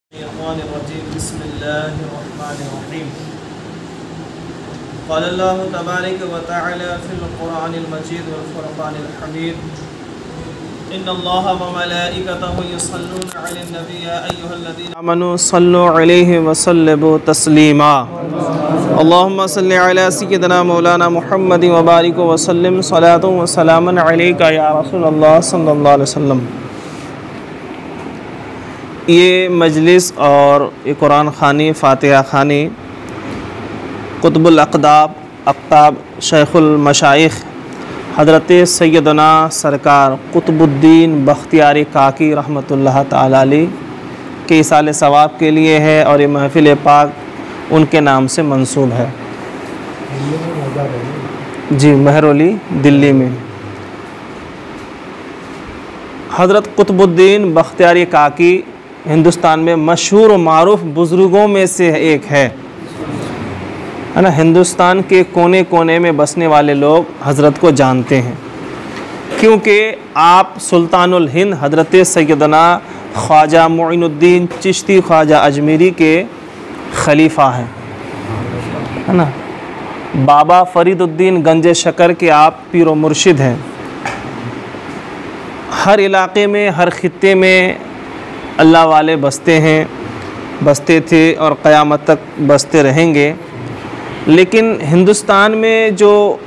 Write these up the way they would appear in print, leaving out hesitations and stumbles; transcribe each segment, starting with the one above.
बिस्मिल्लाहिर्रहमानिर्रहीम। क़ालल्लाहु तबारक व तआला फ़िल क़ुरआनिल मजीद वल फ़ुरक़ानिल हमीद। इन्नल्लाहा व मलाइकतहु युसल्लूना अलन नबी या अय्युहल्लज़ीना आमनू सल्लु अलैहि व सल्लिमू तस्लीमा। अल्लाहुम्मा सल्लि अला सय्यिदिना मौलाना मुहम्मदिन व बारिक व सल्लिम सलातु व सलामन अलैका या रसूलल्लाह सल्लल्लाहु अलैहि वसल्लम। ये मजलिस और ये कुरान ख़ानी फ़ातिहा ख़ानी कुतुबुल अक़ताब शेखुल मशाइख़ हज़रत सैयदना सरकार कुतुबुद्दीन बख्तियारी काकी रहमतुल्लाह ताला अलैह के इसाले सवाब के लिए है और ये महफ़िल पाक उनके नाम से मंसूब है। जी, महरौली दिल्ली में। हज़रत कुतुबुद्दीन बख्तियारी काकी हिंदुस्तान में मशहूर और मारूफ बुज़ुर्गों में से एक है ना। हिंदुस्तान के कोने कोने में बसने वाले लोग हज़रत को जानते हैं क्योंकि आप सुल्तानुल हिंद हज़रत सैयदना ख्वाजा मुइनुद्दीन चिश्ती ख्वाजा अजमेरी के खलीफा हैं, है ना। बाबा फरीदुद्दीन गंज शकर के आप पीर व मुर्शिद हैं। हर इलाक़े में हर ख़ित्ते में अल्लाह वाले बसते थे और क़यामत तक बसते रहेंगे। लेकिन हिंदुस्तान में जो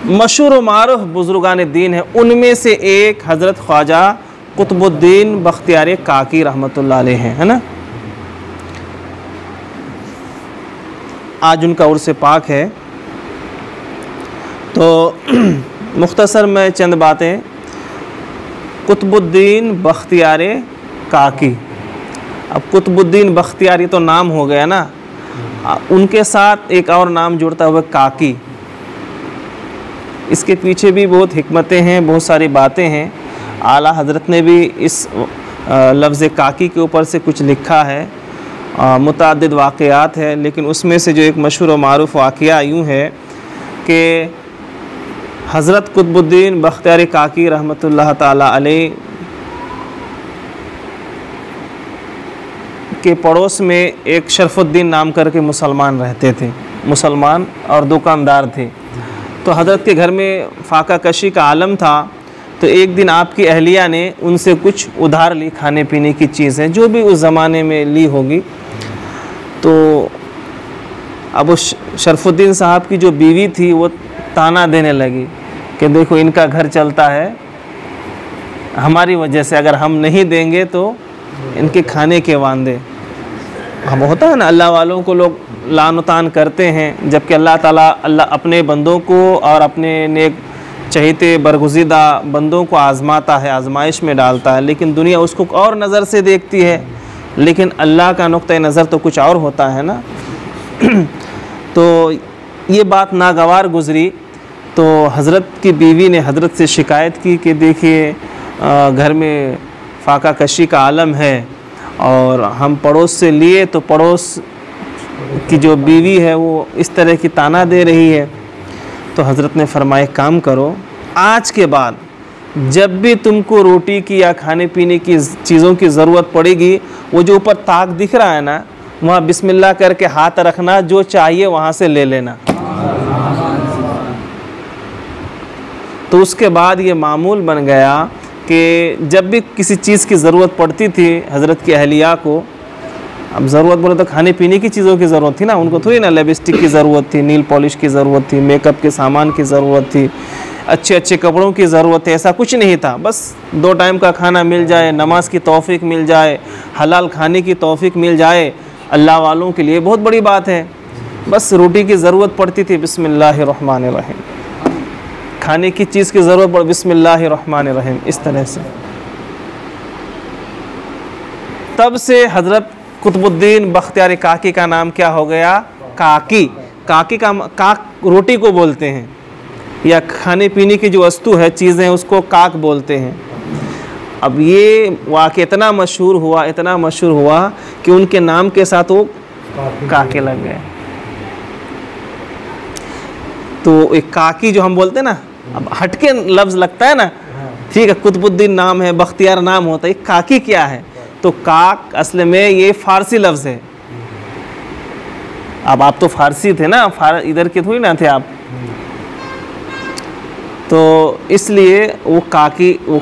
मशहूर व मारूफ बुज़ुर्गान दीन हैं उनमें से एक हज़रत ख्वाजा कुतुबुद्दीन बख्तियारी काकी रहमतुल्लाह अलैह हैं, है ना। आज उनका उर्स पाक है, तो मुख्तसर में चंद बातें। कुतुबुद्दीन बख्तियारी काकी, अब कुतुबुद्दीन बख्तियारी तो नाम हो गया ना, उनके साथ एक और नाम जुड़ता हुआ काकी। इसके पीछे भी बहुत हिकमतें हैं, बहुत सारी बातें हैं। आला हज़रत ने भी इस लफ्ज़ काकी के ऊपर से कुछ लिखा है, मुतअद्दिद वाक़यात है, लेकिन उसमें से जो एक मशहूर व मारूफ वाक़या यूँ है कि हज़रत कुतुबुद्दीन बख्तियारी काकी रहमतुल्लाह ताला अलैह के पड़ोस में एक शरफुद्दीन नाम करके मुसलमान रहते थे, मुसलमान और दुकानदार थे। तो हज़रत के घर में फाका कशी का आलम था। तो एक दिन आपकी अहलिया ने उनसे कुछ उधार ली, खाने पीने की चीज़ें जो भी उस ज़माने में ली होगी। तो अब उस शरफुद्दीन साहब की जो बीवी थी वो ताना देने लगी कि देखो इनका घर चलता है हमारी वजह से, अगर हम नहीं देंगे तो इनके खाने के वांदे। हम होता है ना, अल्लाह वालों को लोग लान तान करते हैं, जबकि अल्लाह ताला अपने बंदों को और अपने नेक चहीते बरगुज़ीदा बंदों को आज़माता है, आजमाइश में डालता है। लेकिन दुनिया उसको और नज़र से देखती है, लेकिन अल्लाह का नुक्ता नज़र तो कुछ और होता है ना। तो ये बात नागवार गुज़री। तो हज़रत की बीवी ने हज़रत से शिकायत की कि देखिए घर में फाका कशी का आलम है और हम पड़ोस से लिए, तो पड़ोस की जो बीवी है वो इस तरह की ताना दे रही है। तो हज़रत ने फरमाया काम करो, आज के बाद जब भी तुमको रोटी की या खाने पीने की चीज़ों की ज़रूरत पड़ेगी, वो जो ऊपर ताक दिख रहा है ना, वहाँ बिस्मिल्लाह करके हाथ रखना, जो चाहिए वहाँ से ले लेना। तो उसके बाद ये मामूल बन गया कि जब भी किसी चीज़ की ज़रूरत पड़ती थी हज़रत की अहलिया को, अब ज़रूरत बोले तो खाने पीने की चीज़ों की ज़रूरत थी ना, उनको थोड़ी ना लिपस्टिक की ज़रूरत थी, नील पॉलिश की ज़रूरत थी, मेकअप के सामान की ज़रूरत थी, अच्छे अच्छे कपड़ों की ज़रूरत है, ऐसा कुछ नहीं था। बस 2 टाइम का खाना मिल जाए, नमाज की तौफ़ीक मिल जाए, हलाल खाने की तौफ़ीक मिल जाए, अल्लाह वालों के लिए बहुत बड़ी बात है। बस रोटी की ज़रूरत पड़ती थी, बिस्मिल्लाहिर्रहमानिर्रहीम। खाने की चीज़ की ज़रूरत पड़, बिस्मिल्लाहिर्रहमानिर्रहीम। इस तरह से तब से हज़रत कुतुबुद्दीन बख्तियारी काकी का नाम क्या हो गया? काकी। काकी का काक रोटी को बोलते हैं, या खाने पीने की जो वस्तु है, चीज़ें, उसको काक बोलते हैं। अब ये वाक़या इतना मशहूर हुआ कि उनके नाम के साथ वो काके लग गए। तो एक काकी जो हम बोलते हैं ना, अब हटके लफ्ज़ लगता है ना, ठीक है, कुतुबुद्दीन नाम है, बख्तियार नाम होता है, काकी क्या है? तो काक असल में ये फ़ारसी लफ्ज़ है। अब आप तो फ़ारसी थे ना, इधर के थोड़ी ना थे आप, तो इसलिए वो काकी वो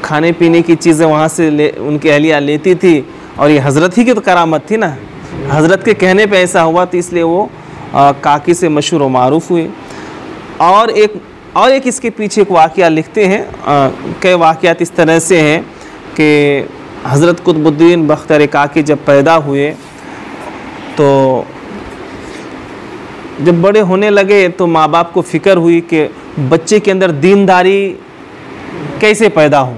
खाने पीने की चीज़ें वहाँ से उनकी अहलिया लेती थी, और ये हज़रत ही की तो करामत थी ना, हज़रत के कहने पे ऐसा हुआ, तो इसलिए वो काकी से मशहूर व मारूफ़ हुए। और एक इसके पीछे एक वाक़या लिखते हैं, कई वाक़यात इस तरह से हैं कि हज़रत कुतुबुद्दीन बख्तियार काकी जब पैदा हुए तो जब बड़े होने लगे तो माँ बाप को फ़िक्र हुई कि बच्चे के अंदर दीनदारी कैसे पैदा हो।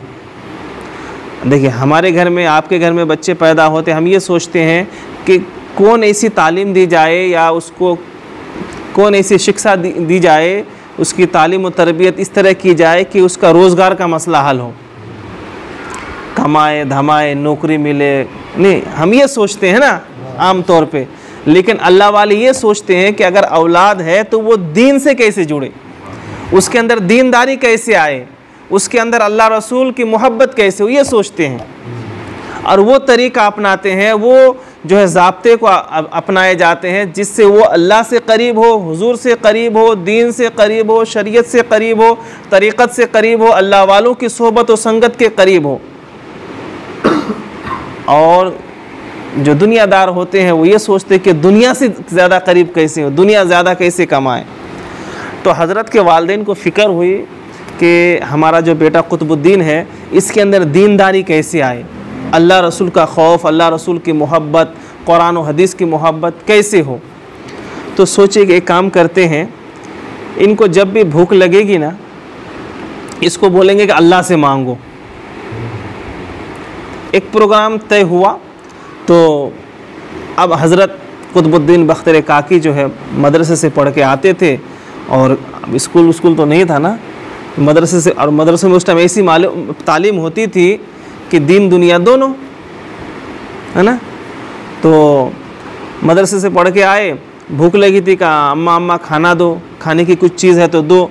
देखिए हमारे घर में, आपके घर में बच्चे पैदा होते, हम ये सोचते हैं कि कौन ऐसी तालीम दी जाए या उसको कौन ऐसी शिक्षा दी जाए, उसकी तालीम और तरबियत इस तरह की जाए कि उसका रोज़गार का मसला हल हो, कमाए धमाए नौकरी मिले। नहीं, हम ये सोचते हैं ना आम तौर पे, लेकिन अल्लाह वाले ये सोचते हैं कि अगर औलाद है तो वो दीन से कैसे जुड़े, उसके अंदर दीनदारी कैसे आए, उसके अंदर अल्लाह रसूल की मोहब्बत कैसे हो, ये सोचते हैं। और वो तरीक़ा अपनाते हैं, वो जो है ज़ाब्ते को अपनाए जाते हैं जिससे वो अल्लाह से करीब हो, हुजूर से करीब हो, दीन से करीब हो, शरीयत से करीब हो, तरीक़त से करीब हो, अल्लाह वालों की सोहबत और संगत के करीब हो। और जो दुनियादार होते हैं वो ये सोचते हैं कि दुनिया से ज़्यादा करीब कैसे हो, दुनिया ज़्यादा कैसे कमाएं। तो हज़रत के वालिदैन को फ़िक्र हुई कि हमारा जो बेटा कुतुबुद्दीन है इसके अंदर दीनदारी कैसे आए, अल्लाह रसूल का खौफ, अल्लाह रसूल की मोहब्बत, कुरान और हदीस की मोहब्बत कैसे हो। तो सोचे कि एक काम करते हैं, इनको जब भी भूख लगेगी ना, इसको बोलेंगे कि अल्लाह से मांगो। एक प्रोग्राम तय हुआ। तो अब हज़रत कुतुबुद्दीन बख्तियार काकी जो है मदरसे से पढ़ के आते थे, और स्कूल तो नहीं था ना, मदरसे से, और मदरसे में उस टाइम ऐसी तालीम होती थी कि दीन दुनिया दोनों, है ना। तो मदरसे से पढ़ के आए, भूख लगी थी, कहा अम्मा खाना दो, खाने की कुछ चीज़ है तो दो।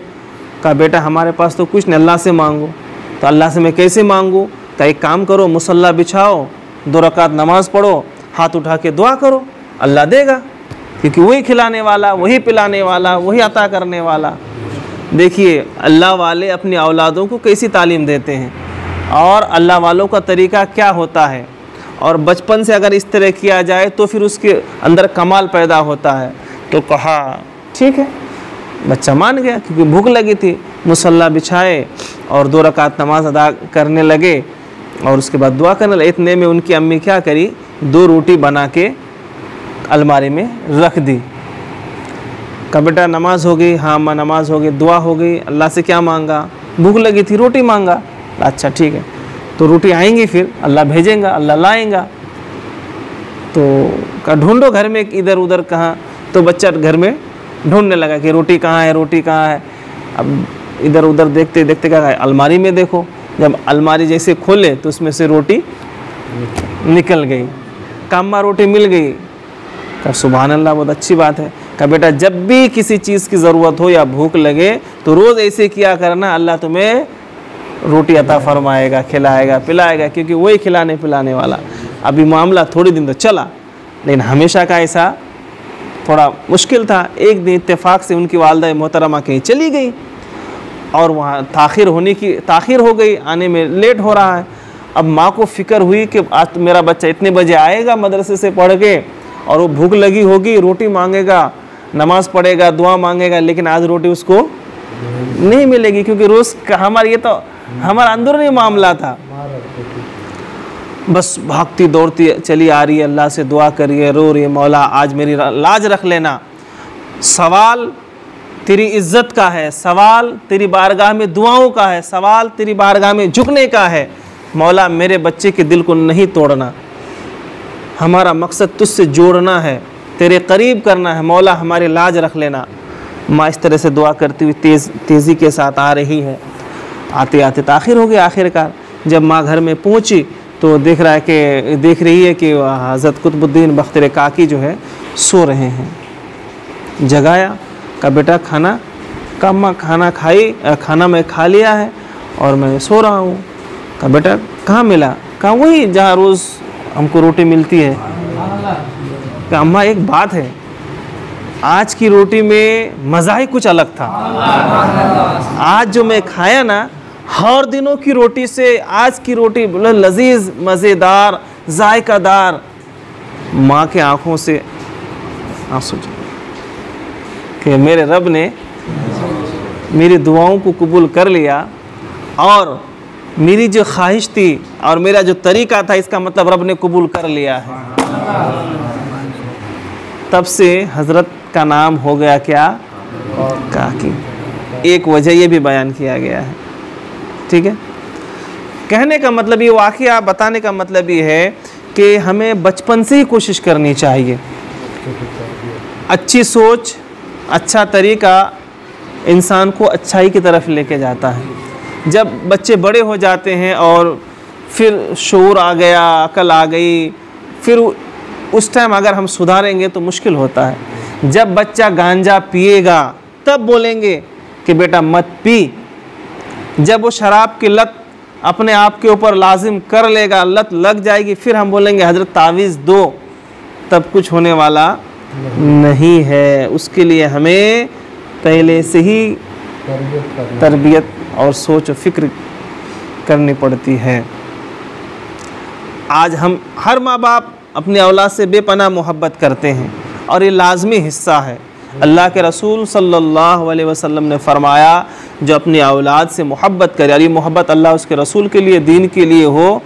कहा बेटा हमारे पास तो कुछ नहीं, अल्लाह से मांगो। तो अल्लाह से मैं कैसे मांगूँ? कहा एक काम करो, मुसल्ला बिछाओ, 2 रकात नमाज़ पढ़ो, हाथ उठा के दुआ करो, अल्लाह देगा, क्योंकि वही खिलाने वाला, वही पिलाने वाला, वही अता करने वाला। देखिए अल्लाह वाले अपनी औलादों को कैसी तालीम देते हैं, और अल्लाह वालों का तरीक़ा क्या होता है, और बचपन से अगर इस तरह किया जाए तो फिर उसके अंदर कमाल पैदा होता है। तो कहा ठीक है, बच्चा मान गया, क्योंकि भूख लगी थी। मुसल्ला बिछाए और 2 रकात नमाज अदा करने लगे, और उसके बाद दुआ करने लगे। इतने में उनकी अम्मी क्या करी, 2 रोटी बना के अलमारी में रख दी। कहा बेटा नमाज हो गई? हाँ अम्मा नमाज हो गई। दुआ हो गई? अल्लाह से क्या मांगा? भूख लगी थी, रोटी मांगा। अच्छा ठीक है, तो रोटी आएंगी, फिर अल्लाह भेजेगा, अल्लाह लाएगा। तो कहा ढूंढो घर में इधर उधर कहाँ। तो बच्चा घर में ढूंढने लगा कि रोटी कहाँ है, रोटी कहाँ है। अब इधर उधर देखते देखते क्या, अलमारी में देखो। जब अलमारी जैसे खोले तो उसमें से रोटी निकल गई। काम्मा रोटी मिल गई। कहा सुभान अल्लाह, बहुत अच्छी बात है। कहा बेटा जब भी किसी चीज़ की ज़रूरत हो या भूख लगे तो रोज़ ऐसे किया करना, अल्लाह तुम्हें रोटी अता फरमाएगा, खिलाएगा, पिलाएगा, क्योंकि वही खिलाने पिलाने वाला। अभी मामला थोड़ी दिन तो चला, लेकिन हमेशा का ऐसा थोड़ा मुश्किल था। एक दिन इत्तेफाक से उनकी वालदा मोहतरमा कहीं चली गई, और वहाँ ताख़ीर हो गई, आने में लेट हो रहा है। अब माँ को फ़िक्र हुई कि आज तो मेरा बच्चा इतने बजे आएगा मदरसे से पढ़ के, और वो भूख लगी होगी, रोटी मांगेगा, नमाज़ पढ़ेगा, दुआ मांगेगा, लेकिन आज रोटी उसको नहीं मिलेगी, क्योंकि रोज़ हमारा ये तो हमारा अंदरूनी मामला था। बस भागती दौड़ती चली आ रही है, अल्लाह से दुआ करिए, रो रही है, मौला आज मेरी लाज रख लेना। सवाल तेरी इज़्ज़त का है, सवाल तेरी बारगाह में दुआओं का है, सवाल तेरी बारगाह में झुकने का है। मौला मेरे बच्चे के दिल को नहीं तोड़ना, हमारा मकसद तुझसे जोड़ना है, तेरे करीब करना है, मौला हमारी लाज रख लेना। माँ इस तरह से दुआ करती हुई तेज़ी के साथ आ रही है। आते आते ताख़ीर हो गई। आखिरकार जब माँ घर में पहुँची तो देख रही है कि हज़रत कुतुबुद्दीन बख्तियार काकी जो है सो रहे हैं। जगाया, कहा बेटा खाना? कहा अम्मा खाना मैं खा लिया है और मैं सो रहा हूँ। कहा बेटा कहाँ मिला? कहा वही जहाँ रोज़ हमको रोटी मिलती है। कि अम्मा एक बात है, आज की रोटी में मज़ा ही कुछ अलग था। आज जो मैं खाया ना, हर दिनों की रोटी से आज की रोटी लजीज, मज़ेदार, जायकादार। माँ के आंखों से आंसू कि मेरे रब ने मेरी दुआओं को कबूल कर लिया, और मेरी जो ख्वाहिश थी और मेरा जो तरीका था, इसका मतलब रब ने कबूल कर लिया है। तब से हज़रत का नाम हो गया क्या? काकी। एक वजह ये भी बयान किया गया है। ठीक है, कहने का मतलब ये, वाक़या बताने का मतलब ये है कि हमें बचपन से ही कोशिश करनी चाहिए। अच्छी सोच, अच्छा तरीका इंसान को अच्छाई की तरफ लेके जाता है। जब बच्चे बड़े हो जाते हैं और फिर शऊर आ गया, अकल आ गई, फिर उस टाइम अगर हम सुधारेंगे तो मुश्किल होता है। जब बच्चा गांजा पिएगा तब बोलेंगे कि बेटा मत पी। जब वो शराब की लत अपने आप के ऊपर लाजिम कर लेगा, लत लग जाएगी, फिर हम बोलेंगे हजरत तावीज़ दो, तब कुछ होने वाला नहीं है। उसके लिए हमें पहले से ही तरबियत और सोच और फिक्र करनी पड़ती है। आज हम हर माँ बाप अपनी औलाद से बेपनाह मोहब्बत करते हैं और ये लाजमी हिस्सा है। अल्लाह के रसूल सल्लल्लाहु अलैहि वसल्लम ने फरमाया, जो अपनी औलाद से मोहब्बत करे, और ये मोहब्बत अल्लाह उसके रसूल के लिए, दीन के लिए हो,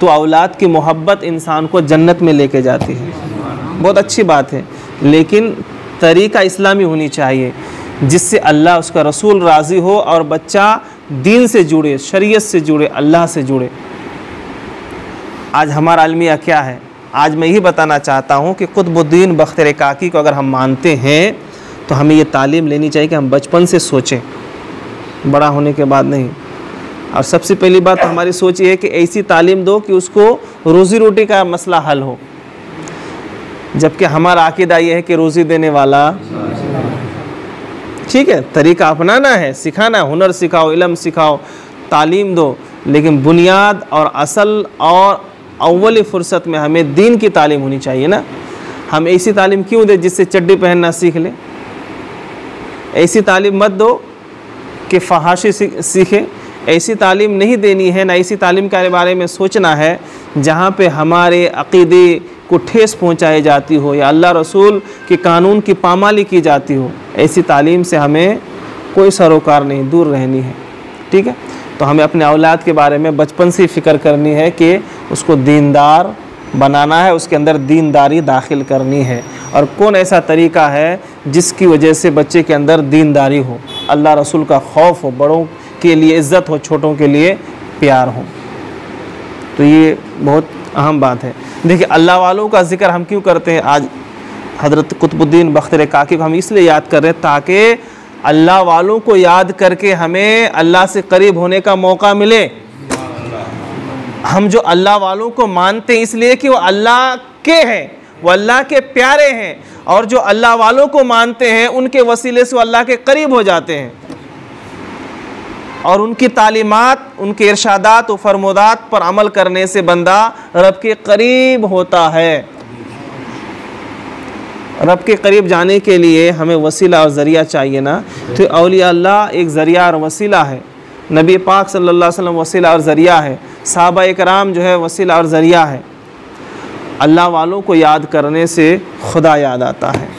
तो औलाद की मोहब्बत इंसान को जन्नत में लेके जाती है। बहुत अच्छी बात है, लेकिन तरीका इस्लामी होनी चाहिए, जिससे अल्लाह उसका रसूल राज़ी हो और बच्चा दीन से जुड़े, शरीयत से जुड़े, अल्लाह से जुड़े। आज हमारा अलमिया क्या है? आज मैं यही बताना चाहता हूँ कि कुतुबुद्दीन बख्तर काकी को अगर हम मानते हैं तो हमें ये तालीम लेनी चाहिए कि हम बचपन से सोचें, बड़ा होने के बाद नहीं। और सबसे पहली बात तो हमारी सोच ये है कि ऐसी तालीम दो कि उसको रोज़ी रोटी का मसला हल हो, जबकि हमारा अकीदा ये है कि रोज़ी देने वाला, ठीक है, तरीका अपनाना है, सिखाना, हुनर सिखाओ, इल्म सिखाओ, तालीम दो, लेकिन बुनियाद और असल और अव्वली फ़ुर्सत में हमें दीन की तालीम होनी चाहिए ना। हम ऐसी तालीम क्यों दें जिससे चड्डी पहनना सीख ले? ऐसी तालीम मत दो कि फहाशी सीखे। ऐसी तालीम नहीं देनी है, ना ऐसी तालीम के बारे में सोचना है जहाँ पे हमारे अक़ीदे को ठेस पहुँचाई जाती हो या अल्लाह रसूल के कानून की पामाली की जाती हो। ऐसी तालीम से हमें कोई सरोकार नहीं, दूर रहनी है। ठीक है, तो हमें अपने औलाद के बारे में बचपन से ही फ़िक्र करनी है कि उसको दीनदार बनाना है, उसके अंदर दीनदारी दाखिल करनी है। और कौन ऐसा तरीका है जिसकी वजह से बच्चे के अंदर दीनदारी हो, अल्लाह रसूल का खौफ हो, बड़ों के लिए इज़्ज़त हो, छोटों के लिए प्यार हो। तो ये बहुत अहम बात है। देखिए, अल्लाह वालों का ज़िक्र हम क्यों करते हैं? आज हज़रत कुतुबुद्दीन बख्तर काकी को हम इसलिए याद कर रहे हैं ताकि अल्लाह वालों को याद करके हमें अल्लाह से करीब होने का मौका मिले। हम जो अल्लाह वालों को मानते हैं इसलिए कि वो अल्लाह के हैं, वो अल्लाह के प्यारे हैं, और जो अल्लाह वालों को मानते हैं उनके वसीले से वो अल्लाह के करीब हो जाते हैं, और उनकी तालीमात, उनके इरशादात और फरमोदात पर अमल करने से बंदा रब के करीब होता है। रब के करीब जाने के लिए हमें वसीला और ज़रिया चाहिए ना। तो औलिया अल्लाह एक ज़रिया और वसीला है, नबी पाक सल्लल्लाहु अलैहि वसल्लम वसीला और ज़रिया है, सहाबा इकराम जो है वसीला और ज़रिया है। अल्लाह वालों को याद करने से खुदा याद आता है,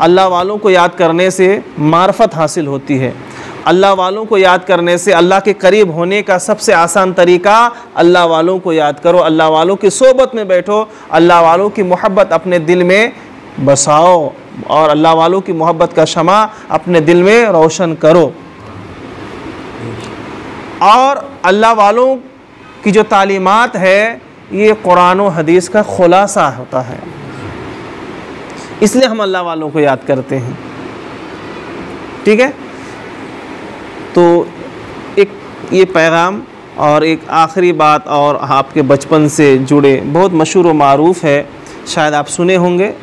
अल्लाह वालों को याद करने से मार्फत हासिल होती है, अल्लाह वालों को याद करने से अल्लाह के करीब होने का सबसे आसान तरीका, अल्लाह वालों को याद करो, अल्लाह वालों की सोबत में बैठो, अल्लाह वालों की मोहब्बत अपने दिल में बसाओ, और अल्लाह वालों की मोहब्बत का शमा अपने दिल में रोशन करो। और अल्लाह वालों की जो तालीमात है ये कुरान और हदीस का खुलासा होता है, इसलिए हम अल्लाह वालों को याद करते हैं। ठीक है, तो एक ये पैगाम और एक आखिरी बात, और आपके बचपन से जुड़े बहुत मशहूर व मारूफ़ है, शायद आप सुने होंगे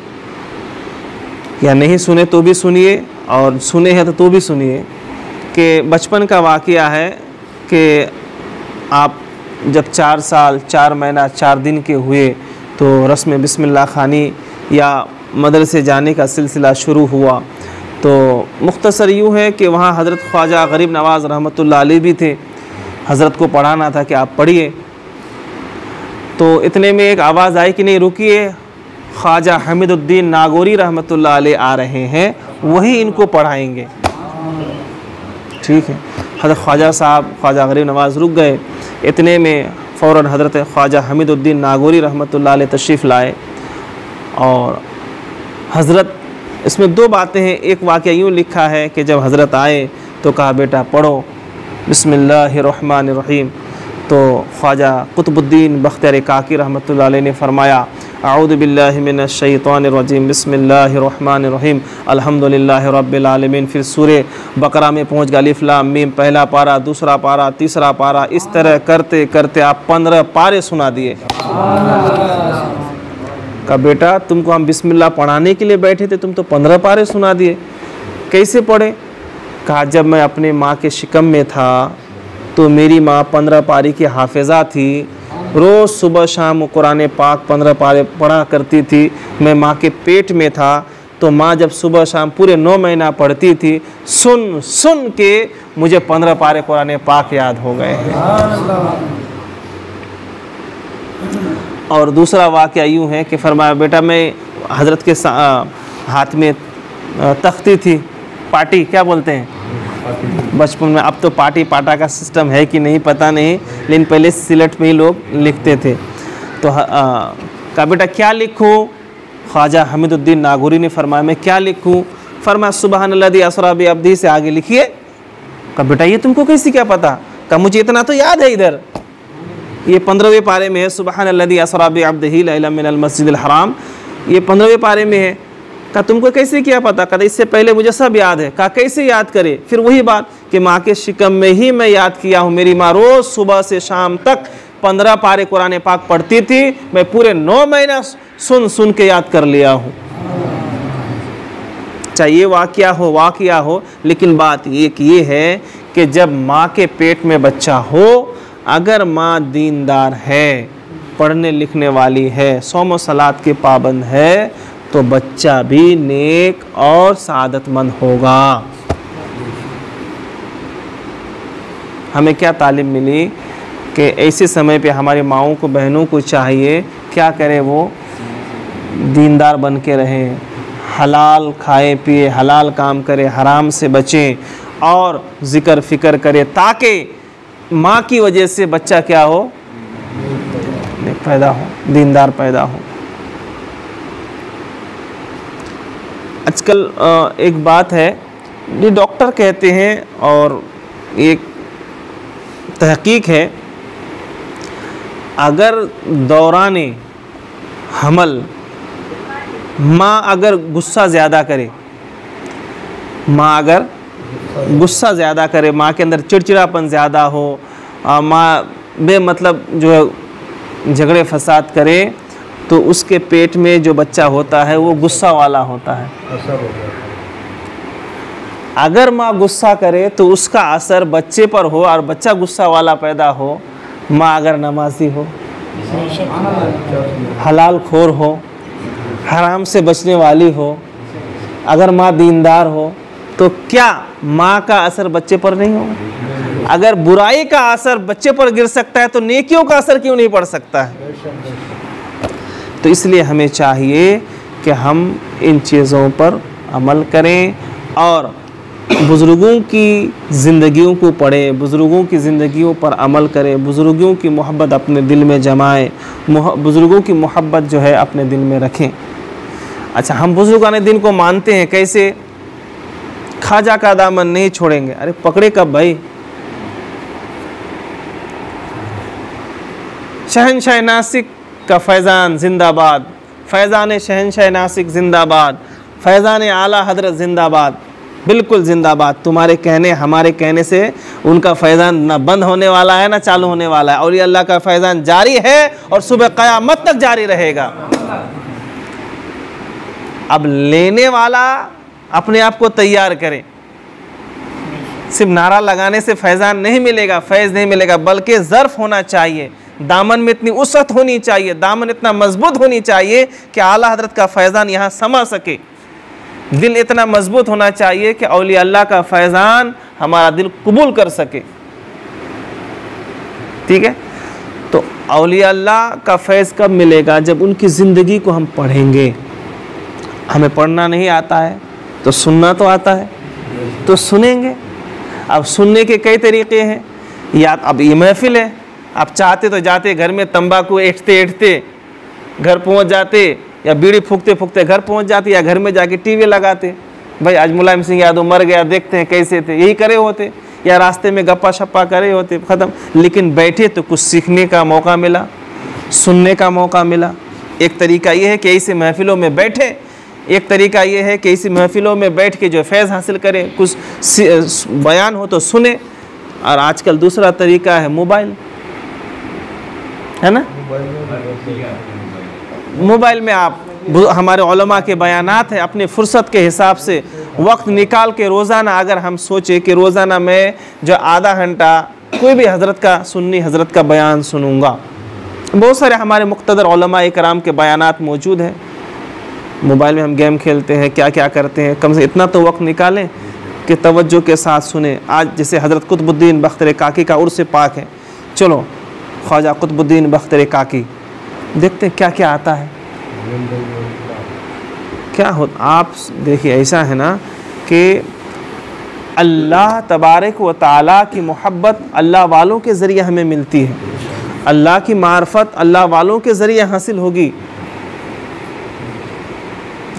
या नहीं सुने तो भी सुनिए, और सुने हैं तो भी सुनिए, कि बचपन का वाक़या है कि आप जब 4 साल 4 महीना 4 दिन के हुए तो रस्म बिस्मिल्लाह खानी या मदरसे जाने का सिलसिला शुरू हुआ। तो मुख्तसर यूँ है कि वहाँ हज़रत ख्वाजा गरीब नवाज़ रहमतुल्लाह अलैह भी थे, हज़रत को पढ़ाना था कि आप पढ़िए। तो इतने में एक आवाज़ आई कि नहीं रुकिए, ख्वाजा हमीदुद्दीन नागौरी रहमतुल्लाह अलैह आ रहे हैं, वही इनको पढ़ाएंगे। ठीक है, हज़रत ख्वाजा साहब ख्वाजा गरीब नवाज़ रुक गए। इतने में फ़ौरन हज़रत ख्वाजा हमीदुद्दीन नागौरी रहमतुल्लाह अलैह तशरीफ़ लाए। और हज़रत, इसमें 2 बातें हैं। एक वाक़या यूँ लिखा है कि जब हज़रत आए तो कहा बेटा पढ़ो बिस्मिल्लाहिर्रहमानिर्रहीम। तो ख्वाजा कुतुबुद्दीन बख्तियार काकी रहमतुल्लाह अलैह ने फरमाया अऊज़ु बिल्लाहि मिनश शैतानिर्रजीम बिस्मिल्लाहिर्रहमानिर्रहीम अल्हम्दुलिल्लाहि रब्बिल आलमीन। फिर सूरे बकरा में पहुँच गए, अलिफ लाम मीम, पहला पारा, दूसरा पारा, तीसरा पारा, इस तरह करते करते आप 15 पारे सुना दिए। कहा बेटा तुमको हम बिस्मिल्लाह पढ़ाने के लिए बैठे थे, तुम तो 15 पारे सुना दिए, कैसे पढ़े? कहा जब मैं अपने माँ के शिकम में था तो मेरी माँ 15 पारी की हाफिज़ा थी, रोज़ सुबह शाम कुरान पाक 15 पारे पढ़ा करती थी। मैं माँ के पेट में था तो माँ जब सुबह शाम पूरे 9 महीना पढ़ती थी, सुन सुन के मुझे 15 पारे कुरान पाक याद हो गए हैं। और दूसरा वाक़या यूँ है कि फरमाया बेटा मैं हज़रत के हाथ में तख्ती थी, पाटी क्या बोलते हैं बचपन में, अब तो पाटी पाटा का सिस्टम है कि नहीं पता नहीं, लेकिन पहले सिलट में ही लोग लिखते थे। तो कहा बेटा क्या लिखूं? ख्वाजा हमीदुद्दीन नागौरी ने फरमाया मैं क्या लिखूं? फरमाया सुबहानल्लज़ी असरा बि अब्दी से आगे लिखिए। कहा बेटा ये तुमको कैसे क्या पता? कहा मुझे इतना तो याद है, इधर ये 15वें पारे में है, सुबहानल्लज़ी असरा बि अब्दिही लैलन मिनल मस्जिदिल हराम, ये 15वें पारे में है। कहा तुमको कैसे क्या पता? कहा इससे पहले मुझे सब याद है। कहा कैसे याद करे? फिर वही बात कि माँ के शिकम में ही मैं याद किया हूँ, मेरी माँ रोज़ सुबह से शाम तक 15 पारे कुरान पाक पढ़ती थी, मैं पूरे 9 महीना सुन सुन के याद कर लिया हूँ। चाहिए वाक़या हो, लेकिन बात एक ये है कि जब माँ के पेट में बच्चा हो, अगर माँ दीनदार है, पढ़ने लिखने वाली है, सौम और सलात के पाबंद है, तो बच्चा भी नेक और सादतमंद होगा। हमें क्या तालीम मिली कि ऐसे समय पे हमारी माओं को, बहनों को चाहिए क्या करें, वो दीनदार बन के रहें, हलाल खाएं पिए, हलाल काम करें, हराम से बचें और ज़िक्र फ़िक्र करें, ताकि माँ की वजह से बच्चा क्या हो, पैदा हो, दीनदार पैदा हो। आजकल एक बात है, ये डॉक्टर कहते हैं और एक तहकीक है, अगर दौराने हमल माँ अगर गुस्सा ज़्यादा करे, माँ अगर गुस्सा ज़्यादा करे, माँ के अंदर चिड़चिड़ापन ज़्यादा हो, माँ बेमतलब जो है झगड़े फसाद करे, तो उसके पेट में जो बच्चा होता है वो गुस्सा वाला होता है। अगर माँ गुस्सा करे तो उसका असर बच्चे पर हो, और बच्चा गुस्सा वाला पैदा हो, माँ अगर नमाजी हो, हलाल खोर हो, हराम से बचने वाली हो, अगर माँ दीनदार हो, तो क्या माँ का असर बच्चे पर नहीं होगा? अगर बुराई का असर बच्चे पर गिर सकता है तो नेकियों का असर क्यों नहीं पड़ सकता है? तो इसलिए हमें चाहिए कि हम इन चीज़ों पर अमल करें और बुज़ुर्गों की ज़िंदगियों को पढ़ें, बुज़ुर्गों की ज़िंदगियों पर अमल करें, बुज़ुर्गों की मोहब्बत अपने दिल में जमाएं, बुज़ुर्गों की मोहब्बत जो है अपने दिल में रखें। अच्छा, हम बुज़ुर्गाने दिन को मानते हैं कैसे? ख्वाजा का दामन नहीं छोड़ेंगे। अरे पकड़े कब भाई? शहनशाह नासिक का फैज़ान जिंदाबाद, फैज़ान शहनशाह नासिक जिंदाबाद, फैज़ान आला हजरत जिंदाबाद, बिल्कुल जिंदाबाद। तुम्हारे कहने हमारे कहने से उनका फैज़ान ना बंद होने वाला है ना चालू होने वाला है, और ये अल्लाह का फैज़ान जारी है और सुबह क़यामत तक जारी रहेगा। अब लेने वाला अपने आप को तैयार करे, सिर्फ नारा लगाने से फैज़ान नहीं मिलेगा, फैज़ नहीं मिलेगा, बल्कि ज़र्फ़ होना चाहिए, दामन में इतनी वसअत होनी चाहिए, दामन इतना मजबूत होनी चाहिए कि आला हज़रत का फैज़ान यहाँ समा सके। दिल इतना मजबूत होना चाहिए कि औलिया अल्लाह का फैज़ान हमारा दिल कबूल कर सके। ठीक है, तो औलिया अल्लाह का फैज़ कब मिलेगा? जब उनकी ज़िंदगी को हम पढ़ेंगे। हमें पढ़ना नहीं आता है तो सुनना तो आता है, तो सुनेंगे। अब सुनने के कई तरीक़े हैं, या अब ये महफ़िल है, आप चाहते तो जाते घर में तंबाकू ऐंठते ऐंठते घर पहुंच जाते, या बीड़ी फूकते फूकते घर पहुंच जाते, या घर में जाके टीवी लगाते, भाई आज मुलायम सिंह यादव मर गया, देखते हैं कैसे थे, यही करे होते, या रास्ते में गप्पा शप्पा करे होते, ख़त्म। लेकिन बैठे तो कुछ सीखने का मौका मिला, सुनने का मौका मिला। एक तरीका ये है कि ऐसे महफ़िलों में बैठे, एक तरीका ये है कि ऐसी महफ़िलों में बैठ के जो फैज़ हासिल करें, कुछ बयान हो तो सुने। और आजकल दूसरा तरीका है मोबाइल, है ना, मोबाइल में आप हमारे उलमा के बयानात हैं, अपने फ़ुर्सत के हिसाब से वक्त निकाल के रोज़ाना अगर हम सोचें कि रोज़ाना मैं जो आधा घंटा कोई भी हज़रत का, सुन्नी हज़रत का बयान सुनूँगा। बहुत सारे हमारे मुक़्तदर उलमा इकराम के बयानात मौजूद हैं। मोबाइल में हम गेम खेलते हैं, क्या क्या करते हैं, कम से इतना तो वक्त निकालें कि तवज्जो के साथ सुने। आज जैसे हज़रत कुतुबुद्दीन बख्तर काकी का उर्स पाक है, चलो ख्वाजा कुतुबुद्दीन बख्तर काकी देखते हैं क्या क्या आता है, क्या हो। आप देखिए, ऐसा है ना कि अल्लाह तबारक व तआला की मोहब्बत अल्लाह वालों के ज़रिए हमें मिलती है, अल्लाह की मार्फत अल्लाह वालों के ज़रिए हासिल होगी।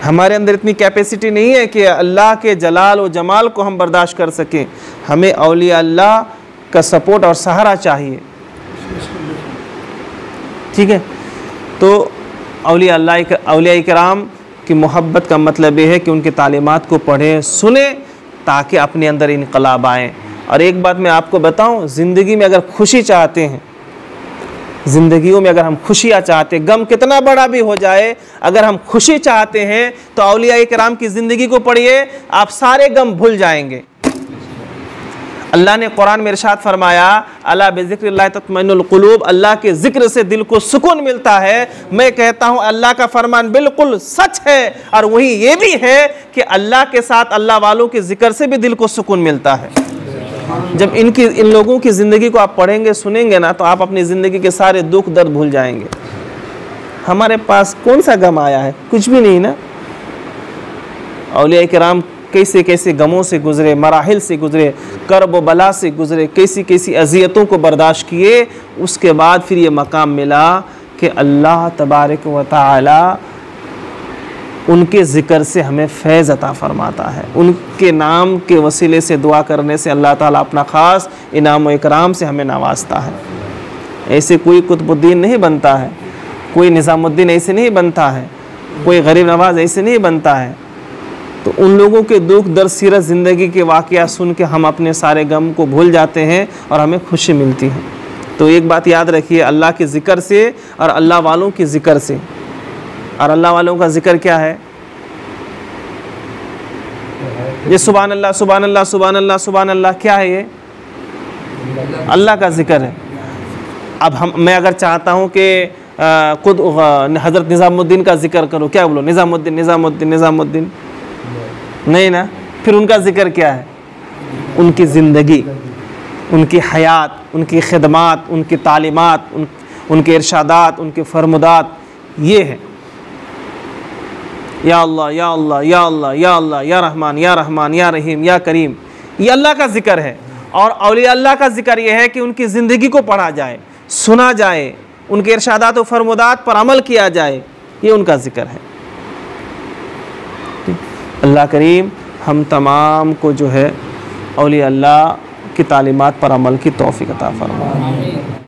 हमारे अंदर इतनी कैपेसिटी नहीं है कि अल्लाह के जलाल व जमाल को हम बर्दाश्त कर सकें। हमें औलिया अल्लाह का सपोर्ट और सहारा चाहिए। ठीक है, तो औलिया अल्लाह, औलिया इकराम की मोहब्बत का मतलब ये है कि उनकी तालीमात को पढ़ें, सुने, ताकि अपने अंदर इनकलाब आए। और एक बात मैं आपको बताऊं, ज़िंदगी में अगर खुशी चाहते हैं, ज़िंदगियों में अगर हम खुशियाँ चाहते हैं, गम कितना बड़ा भी हो जाए, अगर हम खुशी चाहते हैं तो औलिया इकराम की ज़िंदगी को पढ़िए, आप सारे गम भूल जाएंगे। अल्लाह ने कुरान में इरशाद फरमाया, अला बिज़िक्रिल्लाह तत्मइन्नुल क़ुलूब, अल्लाह के ज़िक्र से दिल को सुकून मिलता है। मैं कहता हूँ अल्लाह का फरमान बिल्कुल सच है, और वही ये भी है कि अल्लाह के साथ अल्लाह वालों के ज़िक्र से भी दिल को सुकून मिलता है। जब इन लोगों की ज़िंदगी को आप पढ़ेंगे, सुनेंगे ना, तो आप अपनी ज़िंदगी के सारे दुख दर्द भूल जाएंगे। हमारे पास कौन सा गम आया है? कुछ भी नहीं ना। औलिया इकराम कैसे कैसे गमों से गुज़रे, मराहिल से गुज़रे, कर्ब व बला से गुज़रे, कैसी कैसी अज़ियतों को बर्दाश्त किए, उसके बाद फिर ये मकाम मिला कि अल्लाह तबारक व तआला उनके ज़िक्र से हमें फैज़ अता फ़रमाता है। उनके नाम के वसीले से दुआ करने से अल्लाह ताला अपना ख़ास इनाम व इकराम से हमें नवाजता है। ऐसे कोई कुतुबुद्दीन नहीं बनता है, कोई निज़ामुद्दीन ऐसे नहीं बनता है, कोई गरीब नवाज ऐसे नहीं बनता है। तो उन लोगों के दुख दर्द, सीरत, ज़िंदगी के वाक़या सुन के हम अपने सारे गम को भूल जाते हैं और हमें खुशी मिलती है। तो एक बात याद रखिए, अल्लाह के ज़िक्र से और अल्लाह वालों के ज़िक्र से। और अल्लाह वालों का ज़िक्र क्या है? ये सुभान अल्लाह सुभान अल्लाह सुभान अल्लाह सुभान अल्लाह, क्या है ये? अल्लाह का ज़िक्र है। अब मैं अगर चाहता हूँ कि खुद हज़रत निज़ामुद्दीन का ज़िक्र करो, क्या बोलो? निज़ामुद्दीन निज़ामुद्दीन निज़ामुद्दीन, नहीं ना। फिर उनका ज़िक्र क्या है? उनकी ज़िंदगी, उनकी हयात, उनकी खिदमात, उनकी तालीमात, उनके इरशादात, उनके फरमुदात, ये है या अल्लाह या अल्लाह या अल्लाह या अल्लाह या रहमान या रहमान या रहीम या करीम। ये अल्लाह का ज़िक्र है। और औलिया अल्लाह का ज़िक्र ये है कि उनकी ज़िंदगी को पढ़ा जाए, सुना जाए, उनके इरशादात व फरमुदात पर अमल किया जाए, ये उनका ज़िक्र है। अल्लाह करीम हम तमाम को जो है औलिया अल्लाह की तालीमात पर अमल की तौफ़ीक़ अता फ़रमाए।